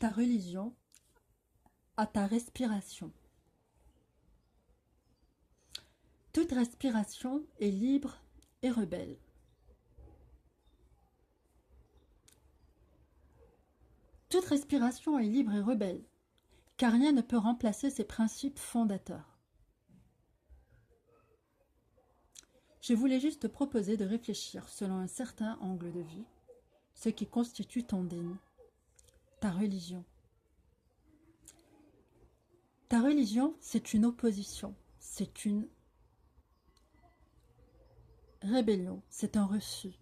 ta religion à ta respiration. Toute respiration est libre et rebelle. Toute respiration est libre et rebelle, car rien ne peut remplacer ses principes fondateurs. Je voulais juste te proposer de réfléchir selon un certain angle de vue, ce qui constitue ton dîn, ta religion. Ta religion, c'est une opposition, c'est une rébellion, c'est un refus.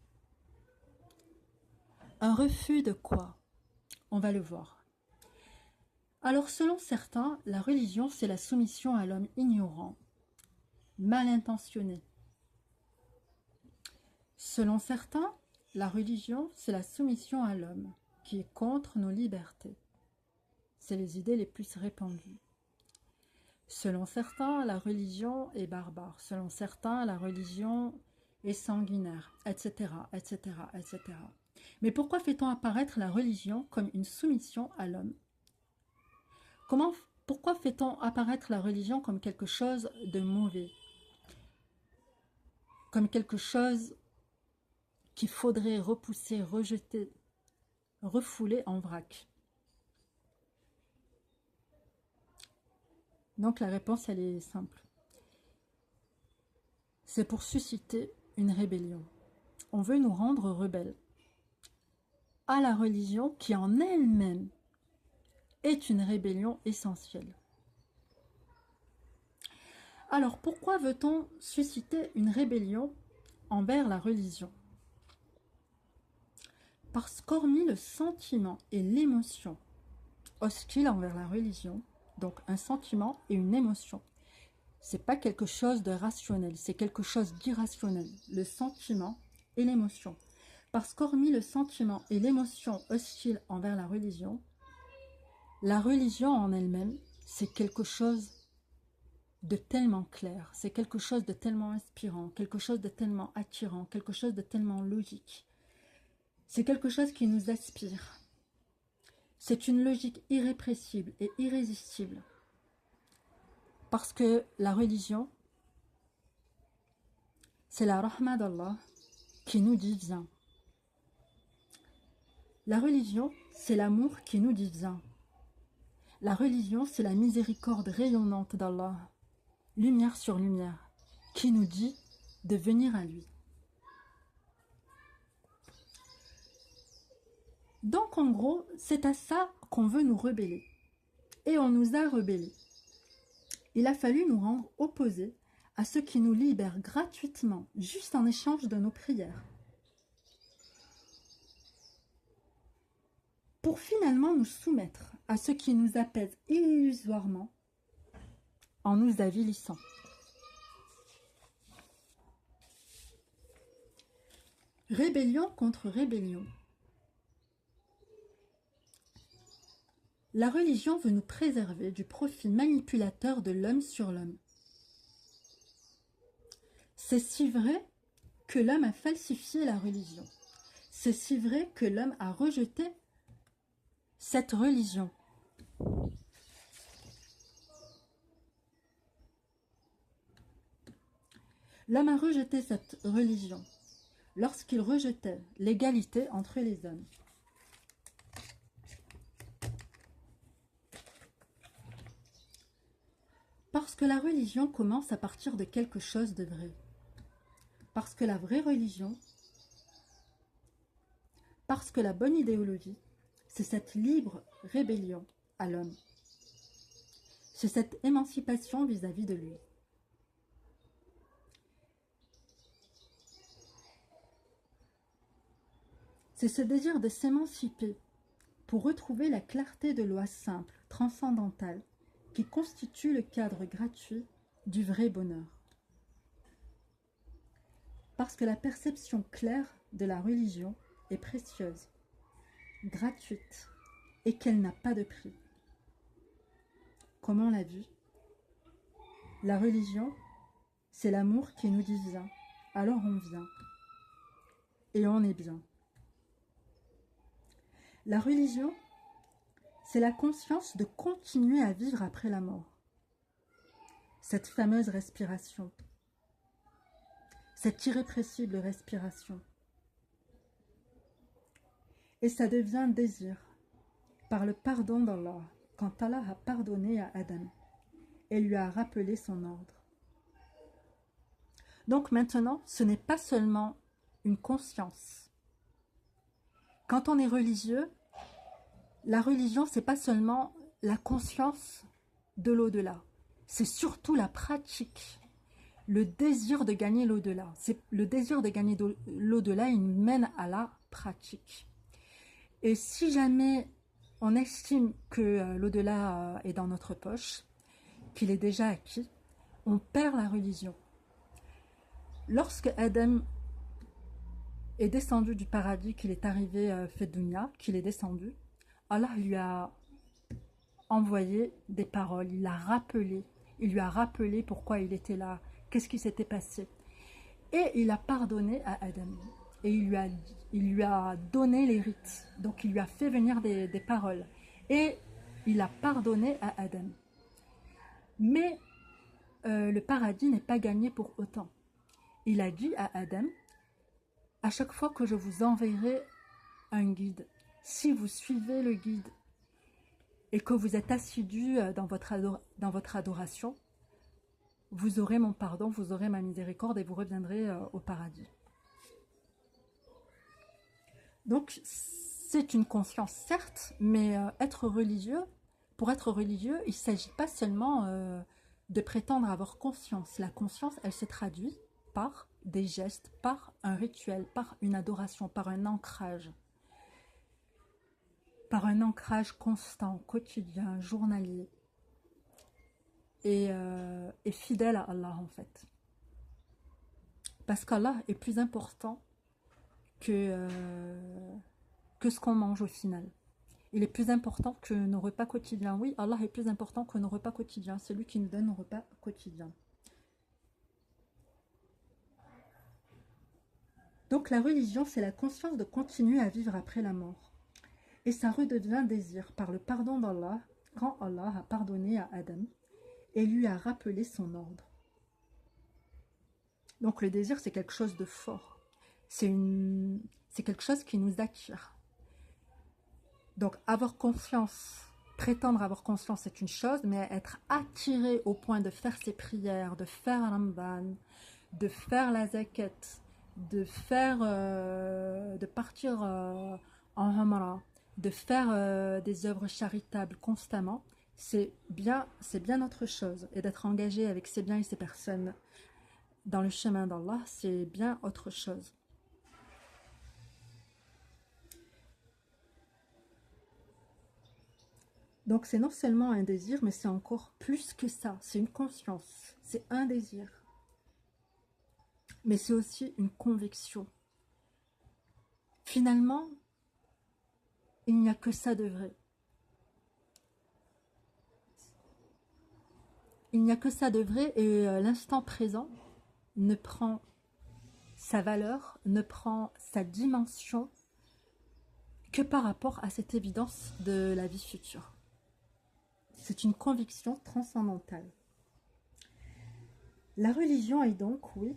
Un refus de quoi? On va le voir. Alors, selon certains, la religion, c'est la soumission à l'homme ignorant, mal intentionné. Selon certains, la religion, c'est la soumission à l'homme, qui est contre nos libertés. C'est les idées les plus répandues. Selon certains, la religion est barbare. Selon certains, la religion est sanguinaire, etc., etc., etc. Mais pourquoi fait-on apparaître la religion comme une soumission à l'homme? Pourquoi fait-on apparaître la religion comme quelque chose de mauvais? Comme quelque chose qu'il faudrait repousser, rejeter, refouler en vrac? Donc la réponse, elle est simple. C'est pour susciter une rébellion. On veut nous rendre rebelles à la religion qui en elle-même est une rébellion essentielle. Alors pourquoi veut-on susciter une rébellion envers la religion? Parce qu'hormis le sentiment et l'émotion hostile envers la religion, donc un sentiment et une émotion, c'est pas quelque chose de rationnel, c'est quelque chose d'irrationnel, le sentiment et l'émotion. Parce qu'hormis le sentiment et l'émotion hostile envers la religion en elle-même, c'est quelque chose de tellement clair, c'est quelque chose de tellement inspirant, quelque chose de tellement attirant, quelque chose de tellement logique. C'est quelque chose qui nous aspire. C'est une logique irrépressible et irrésistible. Parce que la religion, c'est la rahma d'Allah qui nous dit viens. La religion, c'est l'amour qui nous dit viens. La religion, c'est la miséricorde rayonnante d'Allah, lumière sur lumière, qui nous dit de venir à lui. Donc en gros, c'est à ça qu'on veut nous rebeller. Et on nous a rebellés. Il a fallu nous rendre opposés à ce qui nous libère gratuitement, juste en échange de nos prières. Pour finalement nous soumettre à ce qui nous apaise illusoirement en nous avilissant. Rébellion contre rébellion. La religion veut nous préserver du profit manipulateur de l'homme sur l'homme. C'est si vrai que l'homme a falsifié la religion. C'est si vrai que l'homme a rejeté cette religion. L'homme a rejeté cette religion lorsqu'il rejetait l'égalité entre les hommes. Parce que la religion commence à partir de quelque chose de vrai. Parce que la vraie religion, parce que la bonne idéologie, c'est cette libre rébellion à l'homme. C'est cette émancipation vis-à-vis de lui. C'est ce désir de s'émanciper pour retrouver la clarté de loi simple, transcendantale, qui constitue le cadre gratuit du vrai bonheur. Parce que la perception claire de la religion est précieuse, gratuite, et qu'elle n'a pas de prix. Comme on l'a vu, la religion, c'est l'amour qui nous dit viens, alors on vient, et on est bien. La religion, c'est la conscience de continuer à vivre après la mort. Cette fameuse respiration, cette irrépressible respiration. Et ça devient désir par le pardon d'Allah, quand Allah a pardonné à Adam et lui a rappelé son ordre. Donc maintenant, ce n'est pas seulement une conscience. Quand on est religieux, la religion, ce n'est pas seulement la conscience de l'au-delà, c'est surtout la pratique, le désir de gagner l'au-delà. Le désir de gagner l'au-delà, il nous mène à la pratique. Et si jamais on estime que l'au-delà est dans notre poche, qu'il est déjà acquis, on perd la religion. Lorsque Adam est descendu du paradis, qu'il est arrivé fait dunya, qu'il est descendu, Allah lui a envoyé des paroles, il lui a rappelé pourquoi il était là, qu'est-ce qui s'était passé. Et il a pardonné à Adam. Et il lui a donné les rites. Donc il lui a fait venir des paroles. Et il a pardonné à Adam. Mais le paradis n'est pas gagné pour autant. Il a dit à Adam, à chaque fois que je vous enverrai un guide, si vous suivez le guide et que vous êtes assidu dans votre adoration, vous aurez mon pardon, vous aurez ma miséricorde et vous reviendrez au paradis. Donc, c'est une conscience, certes, mais pour être religieux, il ne s'agit pas seulement de prétendre avoir conscience. La conscience, elle se traduit par des gestes, par un rituel, par une adoration, par un ancrage constant, quotidien, journalier, et fidèle à Allah en fait. Parce qu'Allah est plus important que ce qu'on mange au final. Il est plus important que nos repas quotidiens. Oui, Allah est plus important que nos repas quotidiens. C'est lui qui nous donne nos repas quotidiens. Donc la religion, c'est la conscience de continuer à vivre après la mort. Et ça redevient désir par le pardon d'Allah, quand Allah a pardonné à Adam et lui a rappelé son ordre. Donc le désir, c'est quelque chose de fort. C'est quelque chose qui nous attire. Donc avoir confiance, prétendre avoir confiance, c'est une chose, mais être attiré au point de faire ses prières, de faire Ramadan, de faire la zakat, de partir en Hamra, de faire des œuvres charitables constamment, c'est bien autre chose. Et d'être engagé avec ces biens et ces personnes dans le chemin d'Allah, c'est bien autre chose. Donc c'est non seulement un désir, mais c'est encore plus que ça. C'est une conscience, c'est un désir. Mais c'est aussi une conviction. Finalement, il n'y a que ça de vrai. Il n'y a que ça de vrai et l'instant présent ne prend sa valeur, ne prend sa dimension que par rapport à cette évidence de la vie future. C'est une conviction transcendantale. La religion est donc, oui,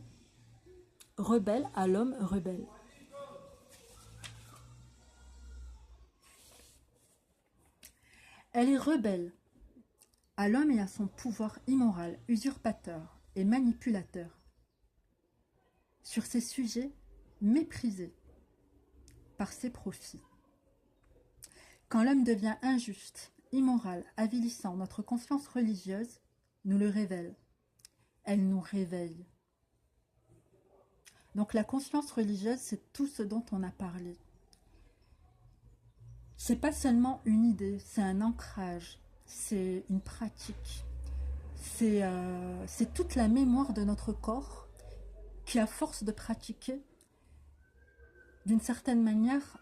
rebelle à l'homme rebelle. Elle est rebelle à l'homme et à son pouvoir immoral, usurpateur et manipulateur. Sur ces sujets méprisés par ses profits. Quand l'homme devient injuste, immoral, avilissant, notre conscience religieuse nous le révèle. Elle nous réveille. Donc la conscience religieuse, c'est tout ce dont on a parlé. C'est pas seulement une idée, c'est un ancrage, c'est une pratique. C'est toute la mémoire de notre corps qui, à force de pratiquer, d'une certaine manière,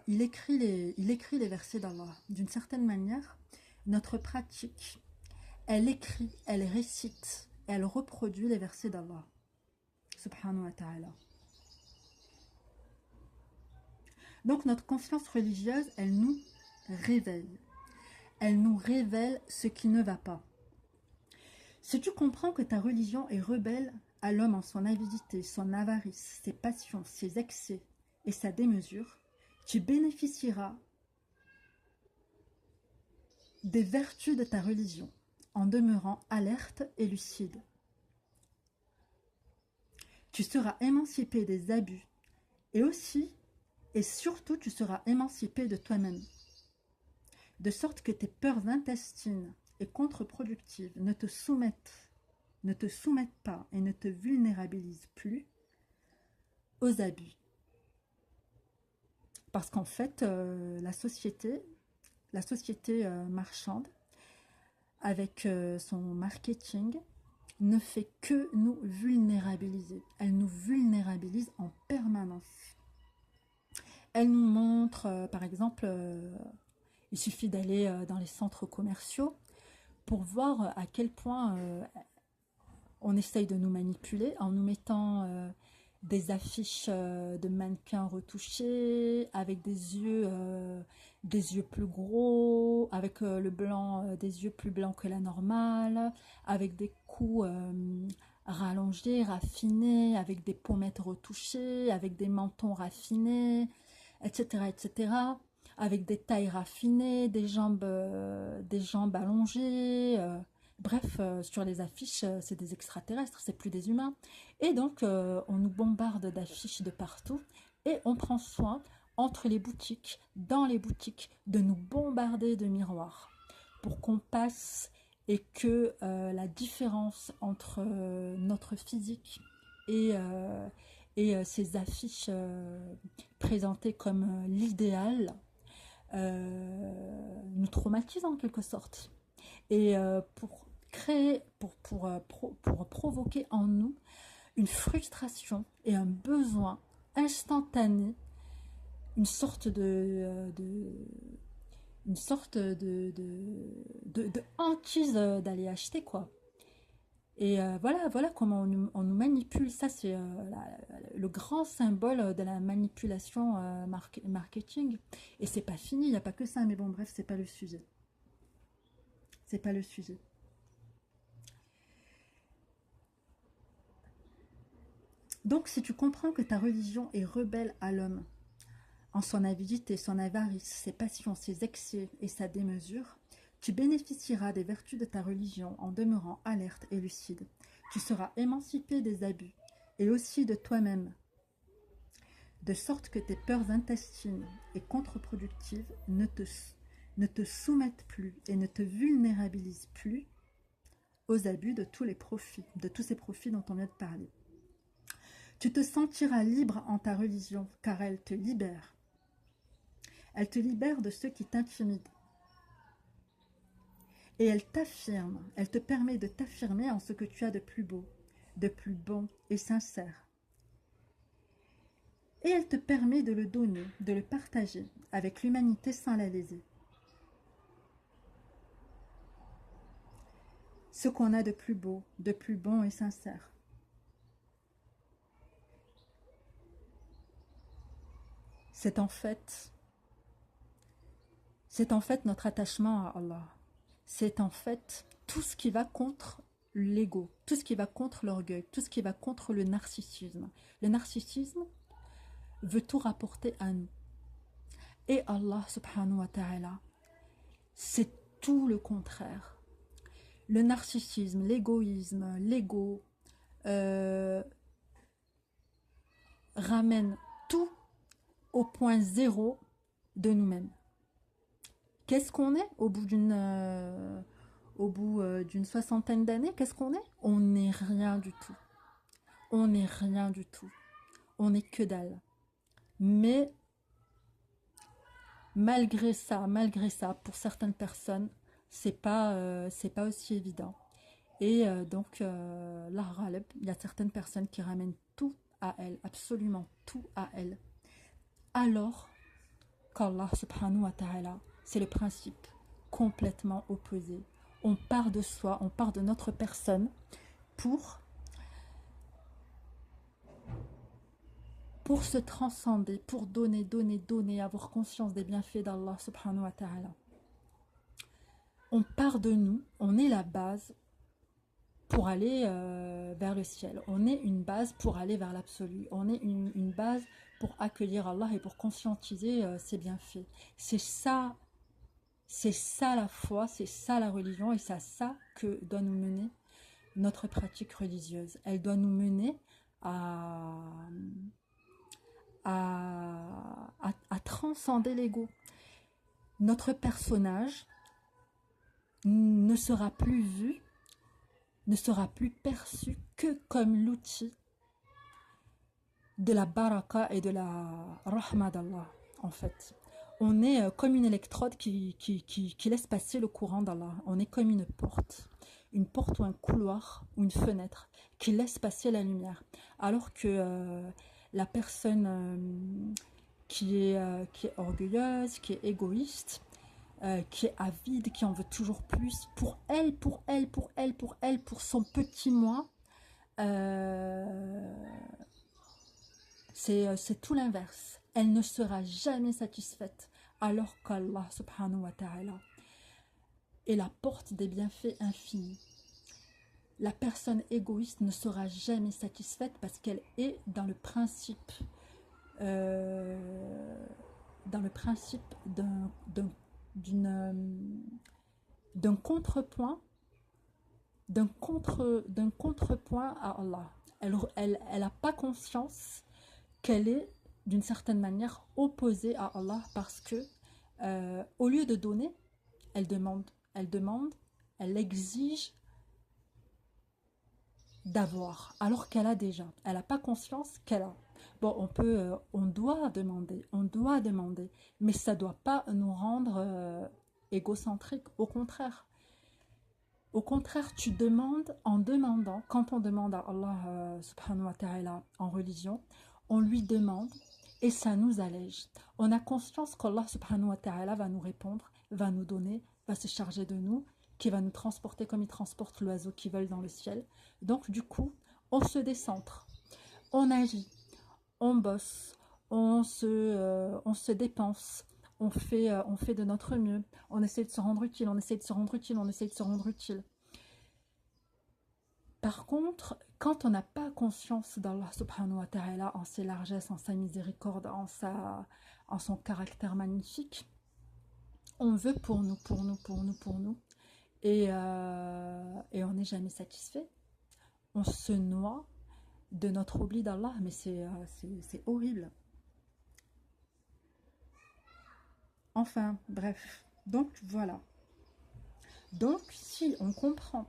il écrit les versets d'Allah. D'une certaine manière, notre pratique, elle écrit, elle récite, elle reproduit les versets d'Allah. Subhanahu wa ta'ala. Donc notre conscience religieuse, elle nous réveille. Elle nous révèle ce qui ne va pas. Si tu comprends que ta religion est rebelle à l'homme en son avidité, son avarice, ses passions, ses excès et sa démesure, tu bénéficieras des vertus de ta religion en demeurant alerte et lucide. Tu seras émancipé des abus et aussi et surtout tu seras émancipé de toi-même. De sorte que tes peurs intestines et contre-productives ne te soumettent pas et ne te vulnérabilisent plus aux abus. Parce qu'en fait, la société marchande, avec son marketing, ne fait que nous vulnérabiliser. Elle nous vulnérabilise en permanence. Elle nous montre, par exemple, il suffit d'aller dans les centres commerciaux pour voir à quel point on essaye de nous manipuler en nous mettant des affiches de mannequins retouchés, avec des yeux plus gros, avec le blanc, des yeux plus blancs que la normale, avec des coups rallongés, raffinés, avec des pommettes retouchées, avec des mentons raffinés, etc., etc., avec des tailles raffinées, des jambes allongées. Bref, sur les affiches, c'est des extraterrestres, c'est plus des humains. Et donc, on nous bombarde d'affiches de partout et on prend soin, entre les boutiques, dans les boutiques, de nous bombarder de miroirs pour qu'on passe et que la différence entre notre physique et ces affiches présentées comme l'idéal nous traumatise en quelque sorte. Et pour provoquer en nous une frustration et un besoin instantané, une sorte de hantise d'aller acheter, quoi. Et voilà comment on nous manipule. Ça, c'est le grand symbole de la manipulation marketing. Et c'est pas fini, il n'y a pas que ça. Mais bon, bref, c'est pas le sujet. C'est pas le sujet. Donc, si tu comprends que ta religion est rebelle à l'homme, en son avidité, son avarice, ses passions, ses excès et sa démesure, tu bénéficieras des vertus de ta religion en demeurant alerte et lucide. Tu seras émancipé des abus et aussi de toi-même, de sorte que tes peurs intestines et contre-productives ne te soumettent plus et ne te vulnérabilisent plus aux abus de tous ces profits dont on vient de parler. Tu te sentiras libre en ta religion, car elle te libère. Elle te libère de ceux qui t'intimident. Et elle t'affirme, elle te permet de t'affirmer en ce que tu as de plus beau, de plus bon et sincère. Et elle te permet de le donner, de le partager avec l'humanité sans la léser. Ce qu'on a de plus beau, de plus bon et sincère. C'est en fait notre attachement à Allah. C'est en fait tout ce qui va contre l'ego, tout ce qui va contre l'orgueil, tout ce qui va contre le narcissisme. Le narcissisme veut tout rapporter à nous. Et Allah subhanahu wa ta'ala, c'est tout le contraire. Le narcissisme, l'égoïsme, l'ego ramène tout au point zéro de nous-mêmes. Qu'est-ce qu'on est au bout d'une soixantaine d'années? Qu'est-ce qu'on est? On n'est rien du tout. On n'est rien du tout. On n'est que dalle. Mais malgré ça, pour certaines personnes, c'est pas aussi évident. Et donc, il y a certaines personnes qui ramènent tout à elles, absolument tout à elles. Alors qu'Allah subhanahu wa ta'ala, c'est le principe complètement opposé. On part de soi, on part de notre personne pour se transcender, pour donner, avoir conscience des bienfaits d'Allah subhanahu wa ta'ala. on part de nous, on est la base pour aller vers le ciel. On est une base pour aller vers l'absolu. On est une base pour accueillir Allah et pour conscientiser ses bienfaits. C'est ça la foi, c'est ça la religion et c'est à ça que doit nous mener notre pratique religieuse. Elle doit nous mener à transcender l'ego. Notre personnage ne sera plus vu, ne sera plus perçu que comme l'outil de la baraka et de la rahma d'Allah, en fait. On est comme une électrode qui laisse passer le courant d'Allah. On est comme une porte ou un couloir ou une fenêtre qui laisse passer la lumière. Alors que la personne qui est orgueilleuse, qui est égoïste, qui est avide, qui en veut toujours plus, pour son petit moi, c'est tout l'inverse. Elle ne sera jamais satisfaite, alors qu'Allah subhanahu wa ta'ala est la porte des bienfaits infinis. La personne égoïste ne sera jamais satisfaite parce qu'elle est dans le principe d'un contrepoint à Allah. Elle n'a pas conscience qu'elle est d'une certaine manière opposée à Allah parce que au lieu de donner, elle demande, elle exige d'avoir alors qu'elle a déjà. Elle n'a pas conscience qu'elle a. Bon, on doit demander, mais ça ne doit pas nous rendre égocentriques. Au contraire, tu demandes en demandant. Quand on demande à Allah subhanahu wa ta'ala en religion, on lui demande et ça nous allège. On a conscience qu'Allah subhanahu wa ta'ala va nous répondre, va nous donner, va se charger de nous, qui va nous transporter comme il transporte l'oiseau qui vole dans le ciel. Donc du coup, on se décentre, on agit, on bosse, on se dépense, on fait de notre mieux, on essaie de se rendre utile, on essaie de se rendre utile. Par contre, quand on n'a pas conscience d'Allah subhanahu wa ta'ala en ses largesses, en sa miséricorde, en son caractère magnifique, on veut pour nous. Et on n'est jamais satisfait. On se noie de notre oubli d'Allah, mais c'est horrible. Enfin, bref. Donc, voilà. Donc, si on comprend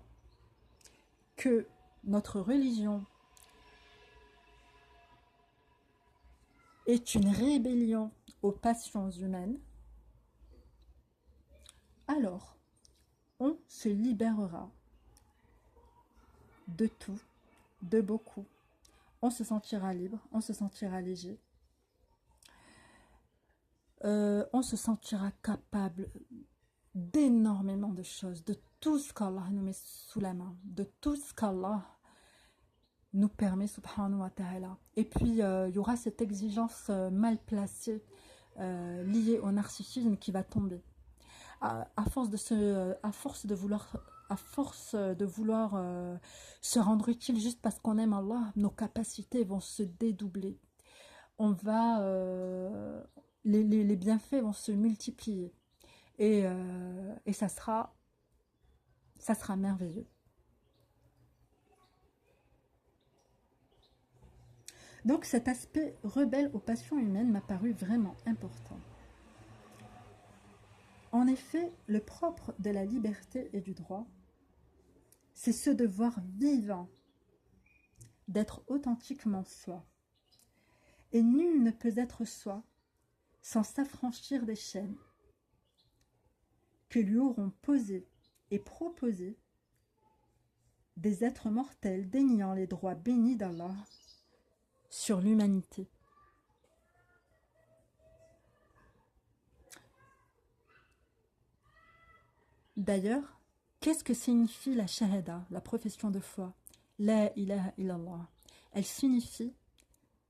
que notre religion est une rébellion aux passions humaines, alors on se libérera de tout, de beaucoup. On se sentira libre, on se sentira léger. On se sentira capable d'énormément de choses, de tout ce qu'Allah nous met sous la main, de tout ce qu'Allah nous permet, subhanahu wa ta'ala. Et puis, il y aura cette exigence mal placée liée au narcissisme qui va tomber. À force de vouloir se rendre utile juste parce qu'on aime Allah, nos capacités vont se dédoubler. Les bienfaits vont se multiplier. Et ça sera merveilleux. Donc cet aspect rebelle aux passions humaines m'a paru vraiment important. En effet, le propre de la liberté et du droit, c'est ce devoir vivant d'être authentiquement soi. Et nul ne peut être soi sans s'affranchir des chaînes que lui auront posées et proposées des êtres mortels déniant les droits bénis d'Allah sur l'humanité. D'ailleurs, qu'est-ce que signifie la shahada, la profession de foi? La ilaha illallah. Elle signifie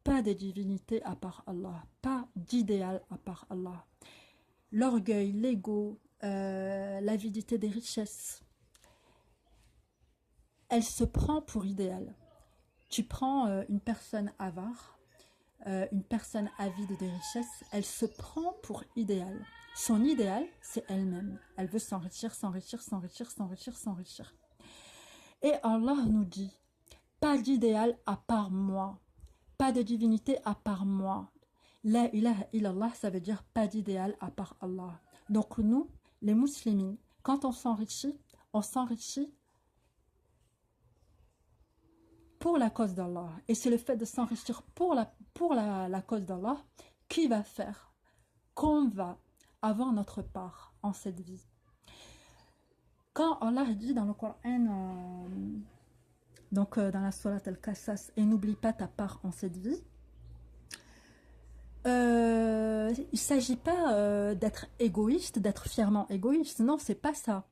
pas de divinité à part Allah, pas d'idéal à part Allah. L'orgueil, l'ego l'avidité des richesses. Elle se prend pour idéal. Tu prends une personne avare, une personne avide des richesses, elle se prend pour idéal. Son idéal, c'est elle-même. Elle veut s'enrichir, s'enrichir, s'enrichir, s'enrichir, s'enrichir. Et Allah nous dit, pas d'idéal à part moi, pas de divinité à part moi. La ilaha illallah, ça veut dire pas d'idéal à part Allah. Donc nous, les musulmans, quand on s'enrichit pour la cause d'Allah. Et c'est le fait de s'enrichir pour la cause d'Allah qui va faire qu'on va avoir notre part en cette vie. Quand Allah dit dans le Coran, dans la Surat Al-Qasas, et n'oublie pas ta part en cette vie, il ne s'agit pas d'être égoïste, d'être fièrement égoïste. Non, c'est pas ça.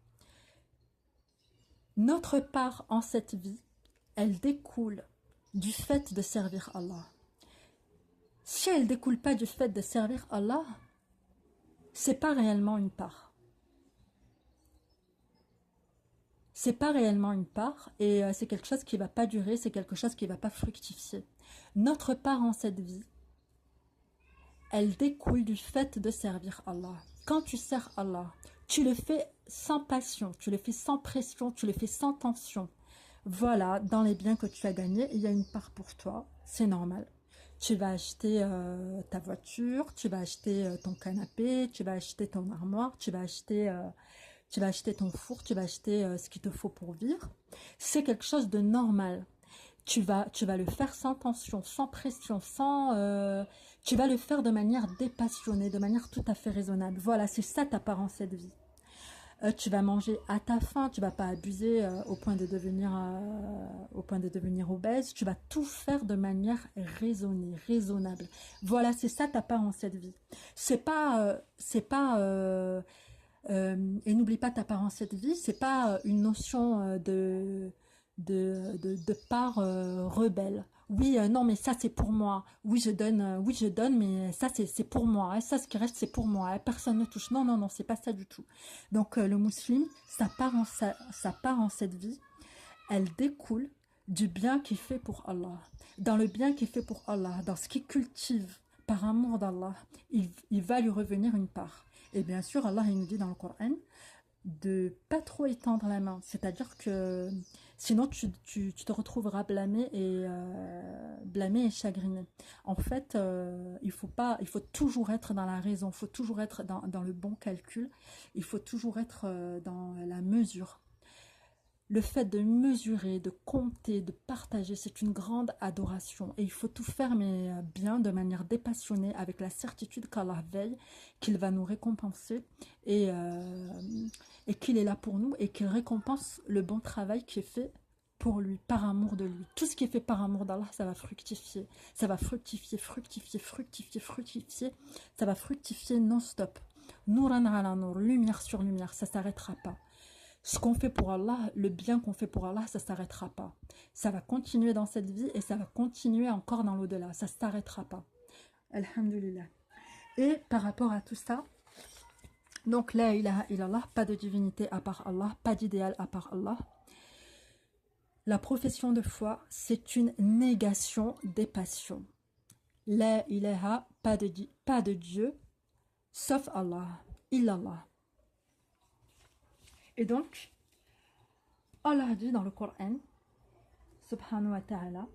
Notre part en cette vie, elle découle du fait de servir Allah. Si elle ne découle pas du fait de servir Allah, c'est pas réellement une part. C'est pas réellement une part et c'est quelque chose qui va pas durer, c'est quelque chose qui va pas fructifier. Notre part en cette vie, elle découle du fait de servir Allah. Quand tu sers Allah, tu le fais sans passion, tu le fais sans pression, tu le fais sans tension. Voilà, dans les biens que tu as gagnés, il y a une part pour toi, c'est normal. Tu vas acheter ta voiture, tu vas acheter ton canapé, tu vas acheter ton armoire, tu vas acheter ton four, tu vas acheter ce qu'il te faut pour vivre. C'est quelque chose de normal. Tu vas le faire sans tension, sans pression, tu vas le faire de manière dépassionnée, de manière tout à fait raisonnable. Voilà, c'est ça ta part en cette vie. Tu vas manger à ta faim, tu vas pas abuser au point de devenir obèse. Tu vas tout faire de manière raisonnée, raisonnable. Voilà, c'est ça ta part en cette vie. C'est pas et n'oublie pas ta part en cette vie. C'est pas une notion de part rebelle. Oui, non, mais ça c'est pour moi. Oui, je donne, mais ça c'est pour moi. Hein. Ça, ce qui reste, c'est pour moi. Hein. Personne ne touche. Non, non, non, c'est pas ça du tout. Donc, le musulman, sa part en cette vie, elle découle du bien qu'il fait pour Allah. Dans le bien qu'il fait pour Allah, dans ce qu'il cultive par amour d'Allah, il va lui revenir une part. Et bien sûr, Allah il nous dit dans le Coran de pas trop étendre la main. C'est-à-dire que sinon, tu te retrouveras blâmé et chagriné. En fait, il faut toujours être dans la raison, il faut toujours être dans le bon calcul, il faut toujours être dans la mesure. Le fait de mesurer, de compter, de partager, c'est une grande adoration. Et il faut tout faire, mais bien, de manière dépassionnée, avec la certitude qu'Allah veille, qu'il va nous récompenser et qu'il est là pour nous et qu'il récompense le bon travail qui est fait pour lui, par amour de lui. Tout ce qui est fait par amour d'Allah, ça va fructifier. Ça va fructifier, fructifier, fructifier, fructifier. Ça va fructifier non-stop. Nouran ala nour, lumière sur lumière, ça ne s'arrêtera pas. Ce qu'on fait pour Allah, le bien qu'on fait pour Allah, ça ne s'arrêtera pas. Ça va continuer dans cette vie et ça va continuer encore dans l'au-delà. Ça ne s'arrêtera pas. Alhamdulillah. Et par rapport à tout ça, donc la ilaha illallah, pas de divinité à part Allah, pas d'idéal à part Allah. La profession de foi, c'est une négation des passions. La ilaha, pas de Dieu, sauf Allah, illallah. Et donc, Allah dit dans le Coran, subhanahu wa ta'ala,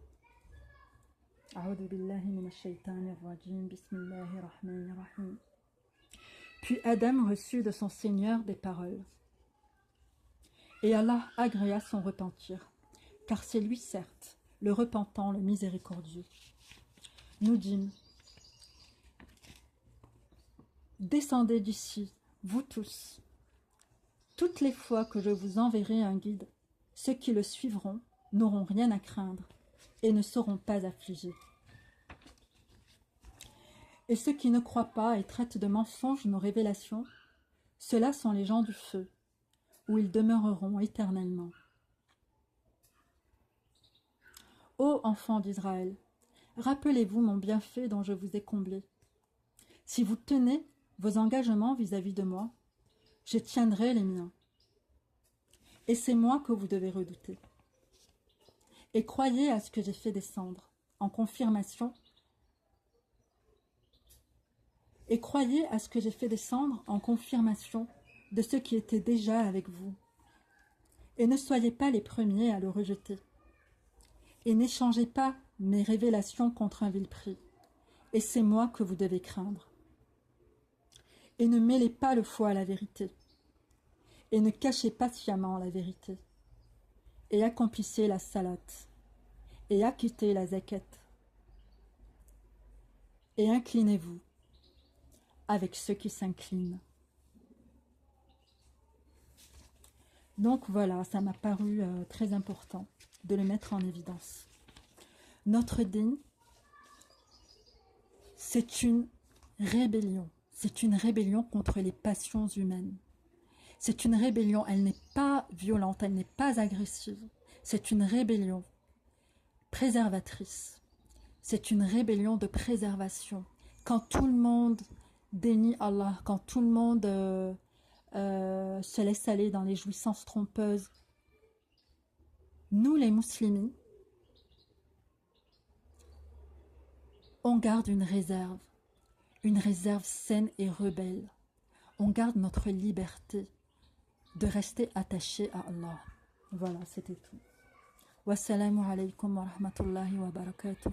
A'udhu billahi minash shaitanir rajim, bismillahir rahmanir rahim. Puis Adam reçut de son Seigneur des paroles. Et Allah agréa son repentir, car c'est lui, certes, le repentant, le miséricordieux. Nous dîmes, descendez d'ici, vous tous. Toutes les fois que je vous enverrai un guide, ceux qui le suivront n'auront rien à craindre et ne seront pas affligés. Et ceux qui ne croient pas et traitent de mensonges nos révélations, ceux-là sont les gens du feu, où ils demeureront éternellement. Ô enfants d'Israël, rappelez-vous mon bienfait dont je vous ai comblé. Si vous tenez vos engagements vis-à-vis de moi, je tiendrai les miens. Et c'est moi que vous devez redouter. Et croyez à ce que j'ai fait descendre en confirmation. Et croyez à ce que j'ai fait descendre en confirmation de ceux qui étaient déjà avec vous. Et ne soyez pas les premiers à le rejeter. Et n'échangez pas mes révélations contre un vil prix. Et c'est moi que vous devez craindre. Et ne mêlez pas le faux à la vérité. Et ne cachez pas sciemment la vérité. Et accomplissez la salate. Et acquittez la zakat. Et inclinez-vous avec ceux qui s'inclinent. Donc voilà, ça m'a paru très important de le mettre en évidence. Notre dîn, c'est une rébellion. C'est une rébellion contre les passions humaines. C'est une rébellion, elle n'est pas violente, elle n'est pas agressive. C'est une rébellion préservatrice. C'est une rébellion de préservation. Quand tout le monde dénie Allah, quand tout le monde se laisse aller dans les jouissances trompeuses, nous les musulmans, on garde une réserve saine et rebelle. On garde notre liberté de rester attaché à Allah. Voilà, c'était tout. Wassalamu alaikum wa rahmatullahi wa barakatuh.